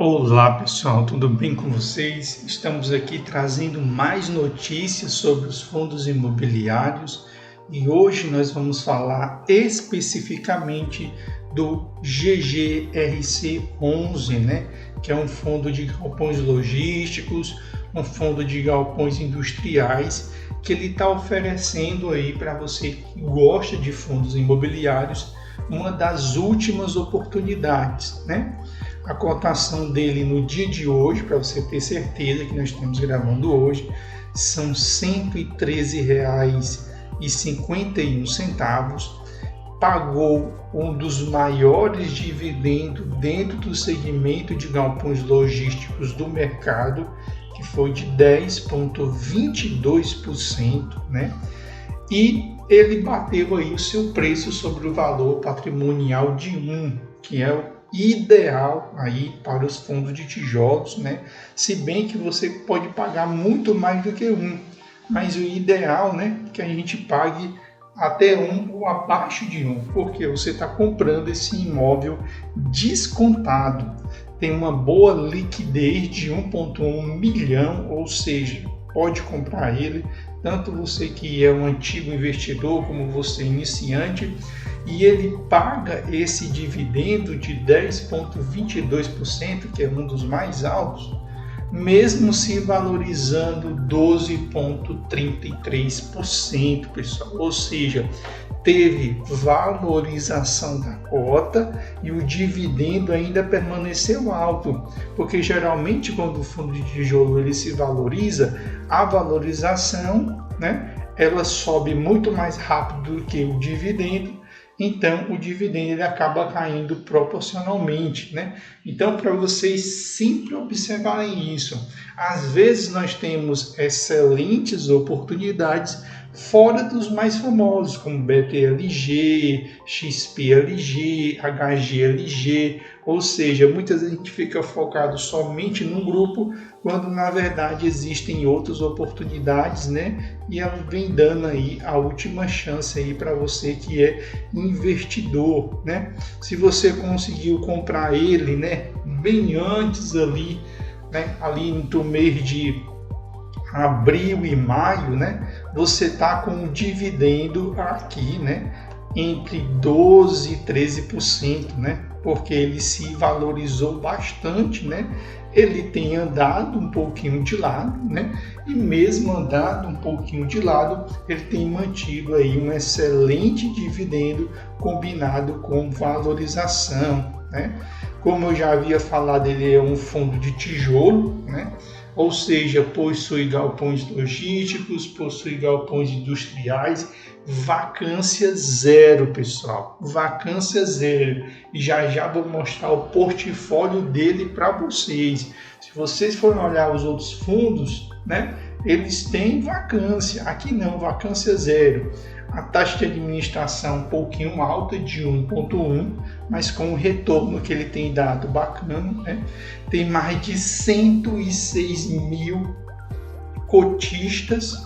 Olá pessoal, tudo bem com vocês? Estamos aqui trazendo mais notícias sobre os fundos imobiliários e hoje nós vamos falar especificamente do GGRC11, que é um fundo de galpões logísticos, um fundo de galpões industriais que ele está oferecendo aí para você que gosta de fundos imobiliários uma das últimas oportunidades, A cotação dele no dia de hoje, para você ter certeza que nós estamos gravando hoje, são R$ 113,51. Pagou um dos maiores dividendos dentro do segmento de galpões logísticos do mercado, que foi de 10,22%, E ele bateu aí o seu preço sobre o valor patrimonial de 1, que é o ideal aí para os fundos de tijolos, Se bem que você pode pagar muito mais do que 1, mas o ideal, é que a gente pague até 1 ou abaixo de 1, porque você está comprando esse imóvel descontado. Tem uma boa liquidez de 1,1 milhão, ou seja, pode comprar ele, tanto você que é um antigo investidor como você iniciante, e ele paga esse dividendo de 10,22%, que é um dos mais altos, mesmo se valorizando 12,33%, pessoal. Ou seja, teve valorização da cota e o dividendo ainda permaneceu alto, porque geralmente quando o fundo de tijolo ele se valoriza, a valorização, ela sobe muito mais rápido do que o dividendo. Então, o dividendo ele acaba caindo proporcionalmente, Então, para vocês sempre observarem isso, às vezes nós temos excelentes oportunidades fora dos mais famosos, como BTLG, XPLG, HGLG, ou seja, muitas vezes a gente fica focado somente num grupo, quando na verdade existem outras oportunidades, E ela vem dando aí a última chance aí para você que é investidor, Se você conseguiu comprar ele, bem antes ali, ali no mês de abril e maio, você está com um dividendo aqui, entre 12% e 13%, porque ele se valorizou bastante, Ele tem andado um pouquinho de lado, E mesmo andado um pouquinho de lado, ele tem mantido aí um excelente dividendo combinado com valorização, Como eu já havia falado, ele é um fundo de tijolo, Ou seja, possui galpões logísticos, possui galpões industriais, vacância zero, pessoal, vacância zero. E já vou mostrar o portfólio dele para vocês. Se vocês forem olhar os outros fundos, eles têm vacância, aqui não, vacância zero. A taxa de administração um pouquinho alta, de 1,1, mas com o retorno que ele tem dado bacana, Tem mais de 106 mil cotistas,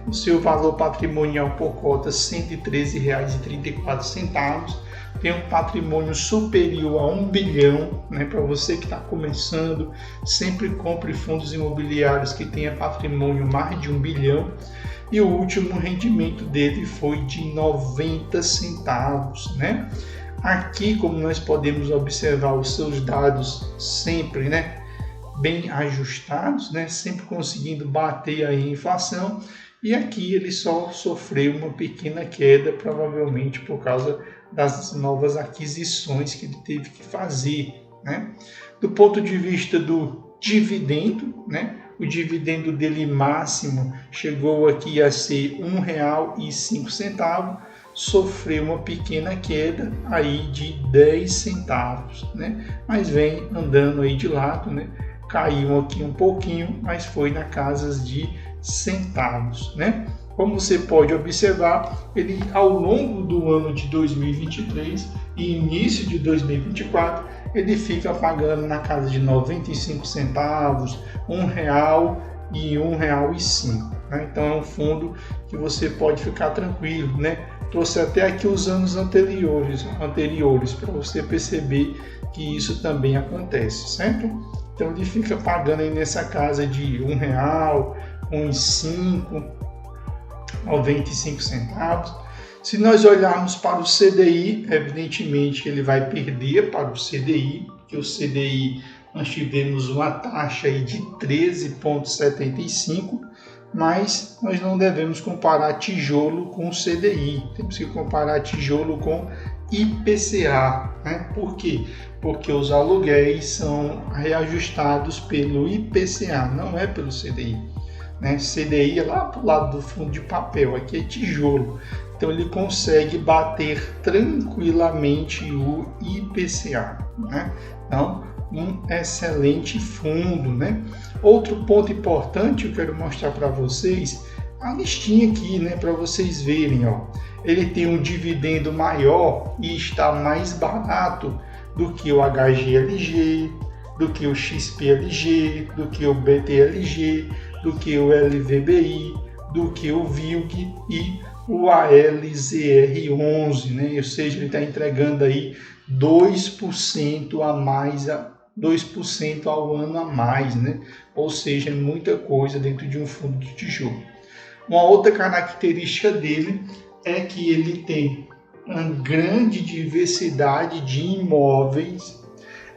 O seu valor patrimonial por cota R$ 113,34. Tem um patrimônio superior a 1 bilhão, Para você que está começando, sempre compre fundos imobiliários que tenha patrimônio mais de 1 bilhão. E o último rendimento dele foi de 90 centavos, Aqui, como nós podemos observar os seus dados sempre, bem ajustados, sempre conseguindo bater a inflação. E aqui ele só sofreu uma pequena queda, provavelmente por causa das novas aquisições que ele teve que fazer, Do ponto de vista do dividendo, o dividendo dele máximo chegou aqui a ser R$ 1,05, sofreu uma pequena queda aí de 10 centavos, Mas vem andando aí de lado, Caiu aqui um pouquinho, mas foi na casa de centavos, Como você pode observar, ele ao longo do ano de 2023 e início de 2024, ele fica pagando na casa de 95 centavos, R$ 1 e R$ 1,05. Então é um fundo que você pode ficar tranquilo, Trouxe até aqui os anos anteriores para você perceber que isso também acontece, certo? Então ele fica pagando aí nessa casa de R$1, R$1,95. Se nós olharmos para o CDI, evidentemente ele vai perder para o CDI, porque o CDI nós tivemos uma taxa aí de 13,75, mas nós não devemos comparar tijolo com CDI, temos que comparar tijolo com IPCA, né? Por quê? Porque os aluguéis são reajustados pelo IPCA, não é pelo CDI, né? CDI é lá para o lado do fundo de papel, aqui é tijolo, então ele consegue bater tranquilamente o IPCA, né? Então, um excelente fundo, né? Outro ponto importante eu quero mostrar para vocês, a listinha aqui, né, para vocês verem, ó. Ele tem um dividendo maior e está mais barato do que o HGLG, do que o XPLG, do que o BTLG, do que o LVBI, do que o VILG e o ALZR11, né? Ou seja, ele está entregando aí 2% a mais, 2% ao ano a mais, né? Ou seja, é muita coisa dentro de um fundo de tijolo. Uma outra característica dele é que ele tem uma grande diversidade de imóveis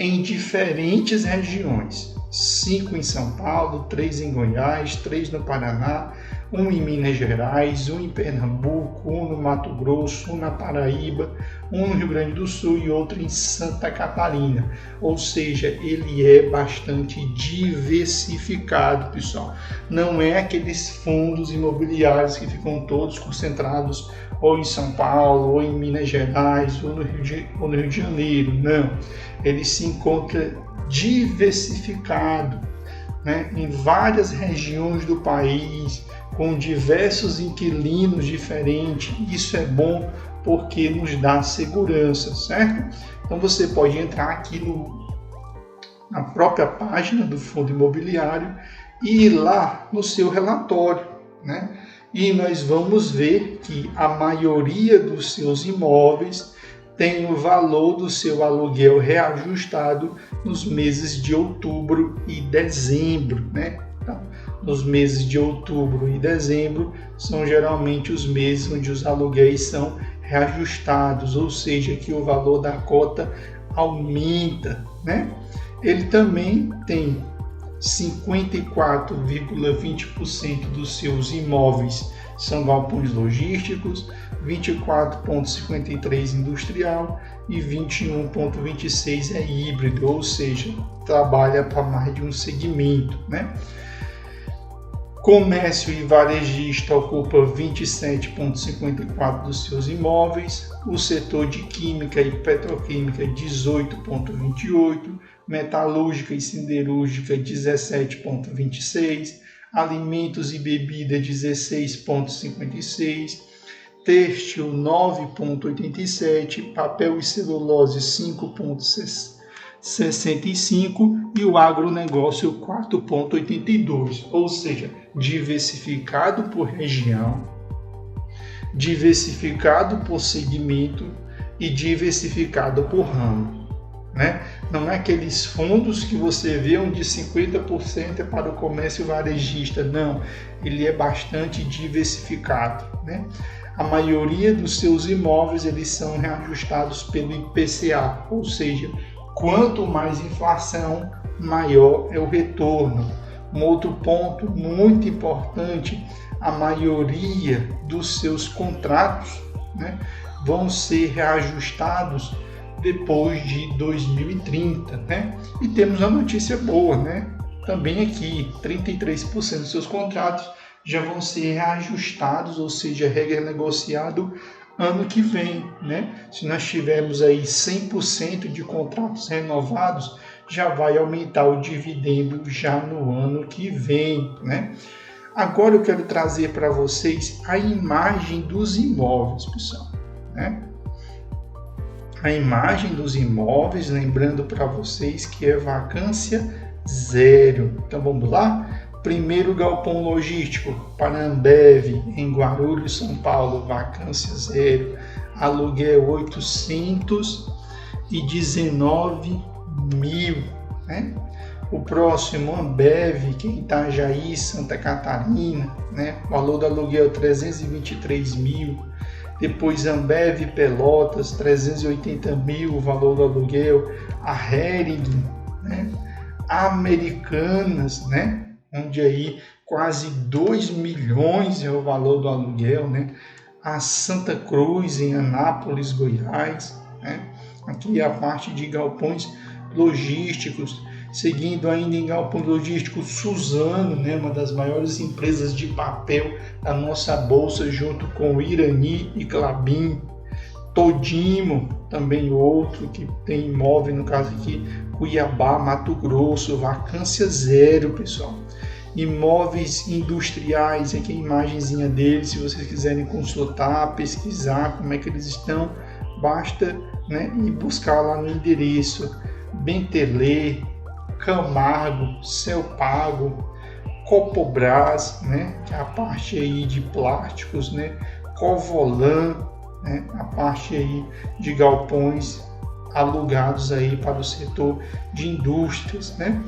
em diferentes regiões. 5 em São Paulo, 3 em Goiás, 3 no Paraná, 1 em Minas Gerais, 1 em Pernambuco, 1 no Mato Grosso, 1 na Paraíba, 1 no Rio Grande do Sul e outro em Santa Catarina. Ou seja, ele é bastante diversificado, pessoal. Não é aqueles fundos imobiliários que ficam todos concentrados ou em São Paulo, ou em Minas Gerais, ou no Rio de Janeiro. Não, ele se encontra diversificado, né, em várias regiões do país, com diversos inquilinos diferentes. Isso é bom porque nos dá segurança, certo? Então você pode entrar aqui na própria página do fundo imobiliário e ir lá no seu relatório, né? E nós vamos ver que a maioria dos seus imóveis tem o valor do seu aluguel reajustado nos meses de outubro e dezembro, né? Então, nos meses de outubro e dezembro são geralmente os meses onde os aluguéis são reajustados, ou seja, que o valor da cota aumenta, né? Ele também tem 54,20% dos seus imóveis são galpões logísticos, 24,53% industrial e 21,26% é híbrido, ou seja, trabalha para mais de um segmento, né? Comércio e varejista ocupa 27,54% dos seus imóveis, o setor de química e petroquímica 18,28%, metalúrgica e siderúrgica 17,26%, alimentos e bebida 16,56%, têxtil 9,87%, papel e celulose 5,65% e o agronegócio 4,82%, ou seja, diversificado por região, diversificado por segmento e diversificado por ramo, né? Não é aqueles fundos que você vê onde 50% é para o comércio varejista, não, ele é bastante diversificado, né? A maioria dos seus imóveis eles são reajustados pelo IPCA, ou seja, quanto mais inflação, maior é o retorno. Um outro ponto muito importante, a maioria dos seus contratos, né, vão ser reajustados depois de 2030, né? E temos uma notícia boa, né? Também aqui, 33% dos seus contratos já vão ser reajustados, ou seja, renegociado ano que vem, né? Se nós tivermos aí 100% de contratos renovados, já vai aumentar o dividendo já no ano que vem, né? Agora eu quero trazer para vocês a imagem dos imóveis, pessoal, né? A imagem dos imóveis, lembrando para vocês que é vacância zero. Então vamos lá? Primeiro galpão logístico, Parambev, em Guarulhos, São Paulo, vacância zero, aluguel 819 mil, né? O próximo, Ambev, que é em Itajaí, Santa Catarina, né? O valor do aluguel 323 mil. Depois Ambev Pelotas, 380 mil o valor do aluguel. A Hering, né? Americanas, né? Onde aí quase 2 milhões é o valor do aluguel, né? A Santa Cruz, em Anápolis, Goiás, né? Aqui a parte de galpões logísticos. Seguindo ainda em galpões logísticos, Suzano, né? Uma das maiores empresas de papel da nossa bolsa, junto com Irani e Klabin. Todimo, também outro que tem imóvel, no caso aqui, Cuiabá, Mato Grosso, vacância zero, pessoal. Imóveis industriais, aqui a imagenzinha deles, se vocês quiserem consultar, pesquisar como é que eles estão, basta, né, ir buscar lá no endereço. Bentelê, Camargo, Celpago, Copobras, né, que é a parte aí de plásticos, né, Covolan, né, a parte aí de galpões alugados aí para o setor de indústrias, né.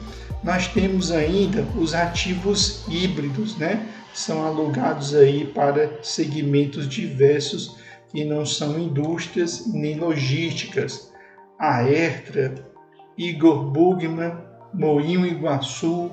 Nós temos ainda os ativos híbridos, né, que são alugados aí para segmentos diversos que não são indústrias nem logísticas. A Ertra, Igor Bugman, Moinho Iguaçu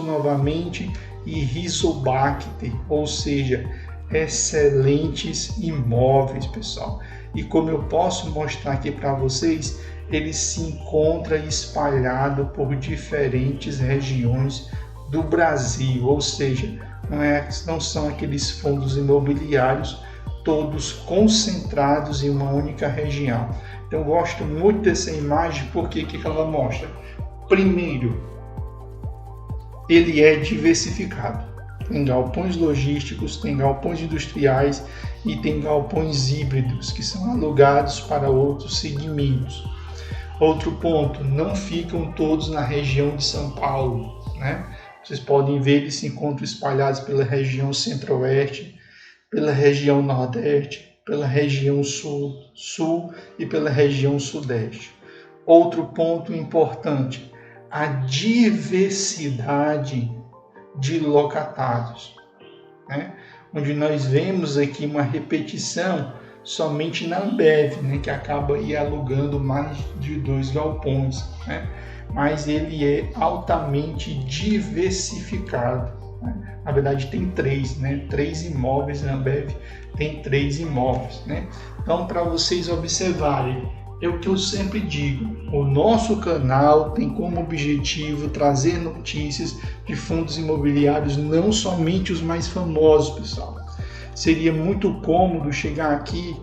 novamente e Rizobacter, ou seja, excelentes imóveis, pessoal. E como eu posso mostrar aqui para vocês, ele se encontra espalhado por diferentes regiões do Brasil, ou seja, não são aqueles fundos imobiliários todos concentrados em uma única região. Então eu gosto muito dessa imagem porque o que ela mostra? Primeiro, ele é diversificado. Tem galpões logísticos, tem galpões industriais e tem galpões híbridos que são alugados para outros segmentos. Outro ponto, não ficam todos na região de São Paulo, né? Vocês podem ver, eles se encontram espalhados pela região centro-oeste, pela região nordeste, pela região sul e pela região sudeste. Outro ponto importante, a diversidade de locatários, né? Onde nós vemos aqui uma repetição somente na Ambev, né? Que acaba aí alugando mais de 2 galpões, né? Mas ele é altamente diversificado, né? Na verdade tem 3, né? 3 imóveis, na Ambev tem 3 imóveis, né? Então, para vocês observarem, é o que eu sempre digo, o nosso canal tem como objetivo trazer notícias de fundos imobiliários, não somente os mais famosos, pessoal. Seria muito cômodo chegar aqui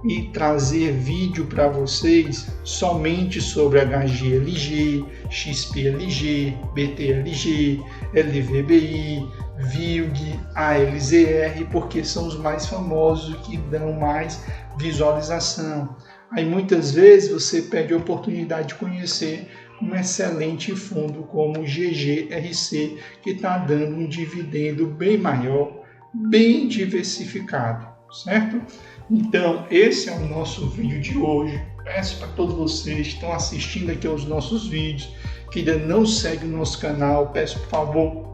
e trazer vídeo para vocês somente sobre HGLG, XPLG, BTLG, LVBI, VILG, ALZR, porque são os mais famosos que dão mais visualização. Aí muitas vezes você perde a oportunidade de conhecer um excelente fundo como o GGRC, que está dando um dividendo bem maior, bem diversificado, certo? Então, esse é o nosso vídeo de hoje. Peço para todos vocês que estão assistindo aqui aos nossos vídeos, que ainda não seguem o nosso canal, peço por favor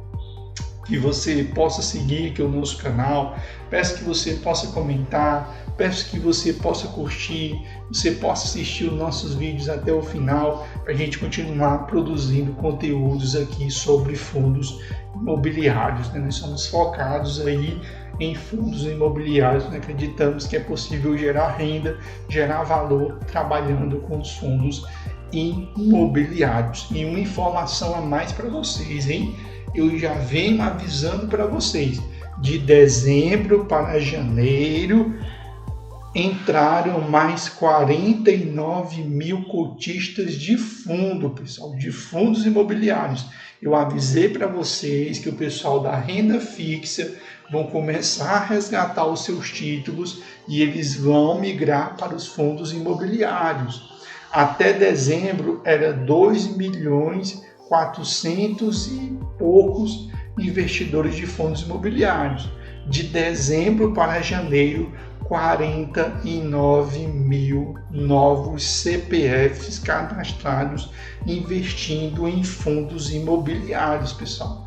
que você possa seguir aqui o nosso canal, peço que você possa comentar, peço que você possa curtir, você possa assistir os nossos vídeos até o final, para a gente continuar produzindo conteúdos aqui sobre fundos imobiliários, né? Nós somos focados aí em fundos imobiliários, né? Acreditamos que é possível gerar renda, gerar valor trabalhando com os fundos imobiliários. E uma informação a mais para vocês, hein? Eu já venho avisando para vocês, de dezembro para janeiro entraram mais 49 mil cotistas de fundo, pessoal, de fundos imobiliários. Eu avisei para vocês que o pessoal da renda fixa vão começar a resgatar os seus títulos e eles vão migrar para os fundos imobiliários. Até dezembro era 2.400.000 e poucos investidores de fundos imobiliários. De dezembro para janeiro, 49 mil novos CPFs cadastrados investindo em fundos imobiliários, pessoal.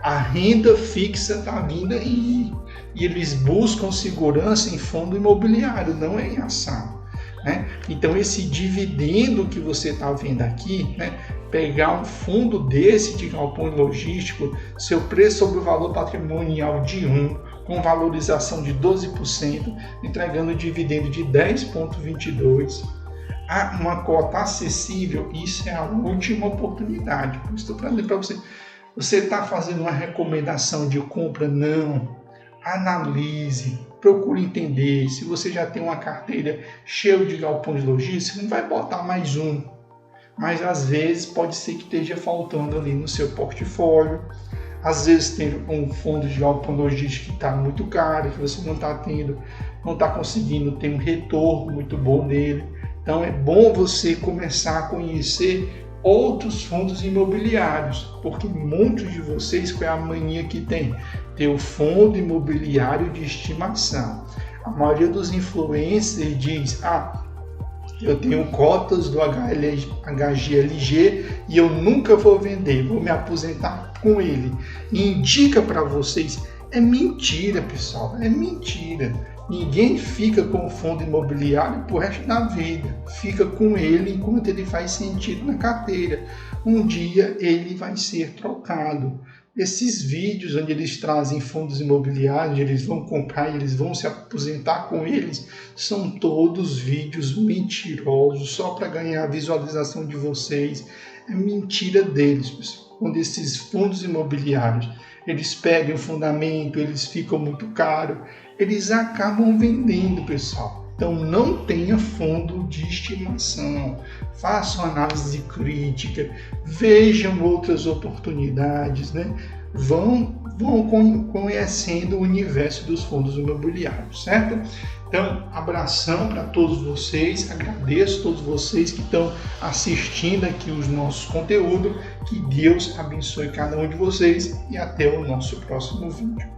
A renda fixa está vindo aí e eles buscam segurança em fundo imobiliário, não é em ação, né? Então esse dividendo que você está vendo aqui, né, pegar um fundo desse de galpão logístico, seu preço sobre o valor patrimonial de 1, com valorização de 12%, entregando dividendo de 10,22%, uma cota acessível, isso é a última oportunidade. Por isso estou trazendo para você. Você está fazendo uma recomendação de compra? Não. Analise, procure entender. Se você já tem uma carteira cheia de galpões logísticos, não vai botar mais um. Mas às vezes pode ser que esteja faltando ali no seu portfólio. Às vezes tem um fundo de galpão logístico que está muito caro, que você não está conseguindo ter um retorno muito bom dele. Então é bom você começar a conhecer outros fundos imobiliários, porque muitos de vocês, qual é a mania que tem? Ter o fundo imobiliário de estimação. A maioria dos influencers diz, eu tenho cotas do HGLG e eu nunca vou vender, vou me aposentar com ele. E indica para vocês, é mentira, pessoal, é mentira. Ninguém fica com o fundo imobiliário pro resto da vida, fica com ele enquanto ele faz sentido na carteira. Um dia ele vai ser trocado. Esses vídeos onde eles trazem fundos imobiliários, eles vão comprar e eles vão se aposentar com eles, são todos vídeos mentirosos, só para ganhar a visualização de vocês. É mentira deles, pessoal. Quando esses fundos imobiliários, eles pegam o fundamento, eles ficam muito caros, eles acabam vendendo, pessoal. Então não tenha fundo de estimação, façam análise crítica, vejam outras oportunidades, né? Vão conhecendo o universo dos fundos imobiliários, certo? Então, abração para todos vocês, agradeço a todos vocês que estão assistindo aqui os nossos conteúdos, que Deus abençoe cada um de vocês e até o nosso próximo vídeo.